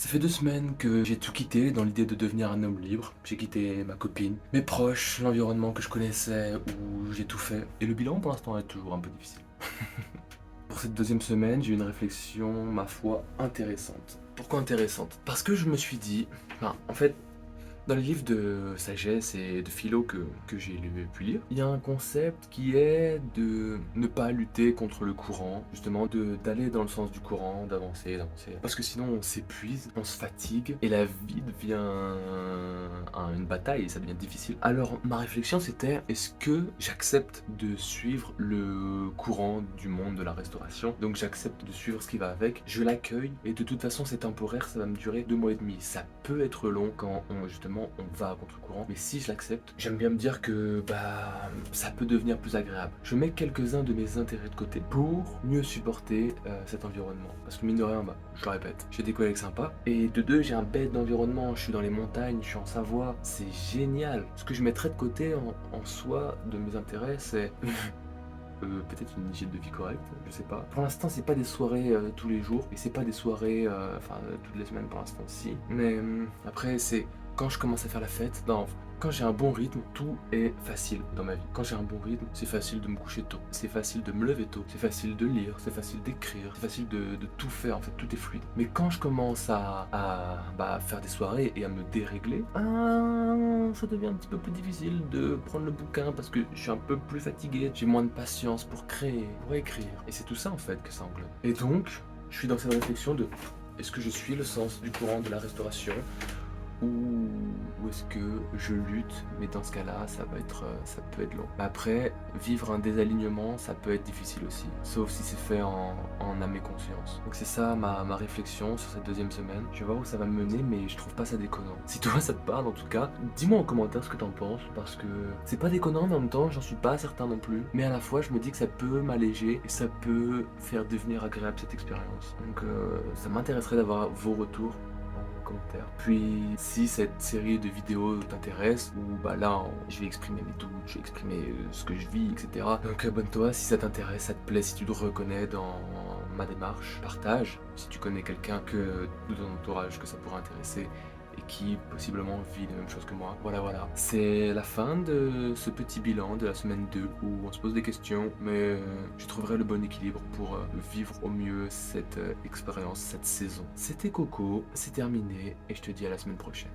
Ça fait 2 semaines que j'ai tout quitté dans l'idée de devenir un homme libre. J'ai quitté ma copine, mes proches, l'environnement que je connaissais, où j'ai tout fait. Et le bilan pour l'instant est toujours un peu difficile. Pour cette deuxième semaine, j'ai eu une réflexion, ma foi, intéressante. Pourquoi intéressante? Parce que je me suis dit, en fait, dans les livres de sagesse et de philo que j'ai pu lire, il y a un concept qui est de ne pas lutter contre le courant, justement d'aller dans le sens du courant, d'avancer. Parce que sinon on s'épuise, on se fatigue et la vie devient une bataille et ça devient difficile. Alors ma réflexion c'était, est-ce que j'accepte de suivre le courant du monde de la restauration? Donc j'accepte de suivre ce qui va avec, je l'accueille et de toute façon c'est temporaire, ça va me durer 2 mois et demi. Ça peut être long quand justement on va à contre-courant, mais si je l'accepte, j'aime bien me dire que ça peut devenir plus agréable. Je mets quelques-uns de mes intérêts de côté pour mieux supporter cet environnement. Parce que mine de rien, je le répète, j'ai des collègues sympas et de deux, j'ai un bête d'environnement, je suis dans les montagnes, je suis en Savoie, c'est génial. Ce que je mettrais de côté en soi de mes intérêts, c'est peut-être une hygiène de vie correcte, je sais pas. Pour l'instant, c'est pas des soirées tous les jours, et c'est pas des soirées, toutes les semaines pour l'instant, si. Mais après, c'est quand je commence à faire la fête, non, quand j'ai un bon rythme, tout est facile dans ma vie. Quand j'ai un bon rythme, c'est facile de me coucher tôt, c'est facile de me lever tôt, c'est facile de lire, c'est facile d'écrire, c'est facile de tout faire, en fait, tout est fluide. Mais quand je commence à faire des soirées et à me dérégler, ça devient un petit peu plus difficile de prendre le bouquin parce que je suis un peu plus fatigué, j'ai moins de patience pour créer, pour écrire. Et c'est tout ça en fait que ça englobe. Et donc, je suis dans cette réflexion de est-ce que je suis le sens du courant de la restauration ou est-ce que je lutte, mais dans ce cas-là, ça peut être long. Après, vivre un désalignement, ça peut être difficile aussi, sauf si c'est fait en âme et conscience. Donc c'est ça ma réflexion sur cette deuxième semaine. Je vais voir où ça va me mener, mais je trouve pas ça déconnant. Si toi ça te parle en tout cas, dis-moi en commentaire ce que t'en penses, parce que c'est pas déconnant, mais en même temps, j'en suis pas certain non plus. Mais à la fois, je me dis que ça peut m'alléger et ça peut faire devenir agréable cette expérience. Donc ça m'intéresserait d'avoir vos retours commentaires. Puis si cette série de vidéos t'intéresse, ou là je vais exprimer mes doutes, je vais exprimer ce que je vis, etc. Donc abonne-toi si ça t'intéresse, ça te plaît, si tu te reconnais dans ma démarche, partage. Si tu connais quelqu'un de ton entourage que ça pourrait intéresser et qui possiblement vit les mêmes choses que moi. Voilà. C'est la fin de ce petit bilan de la semaine 2 où on se pose des questions, mais je trouverai le bon équilibre pour vivre au mieux cette expérience, cette saison. C'était Coco, c'est terminé et je te dis à la semaine prochaine.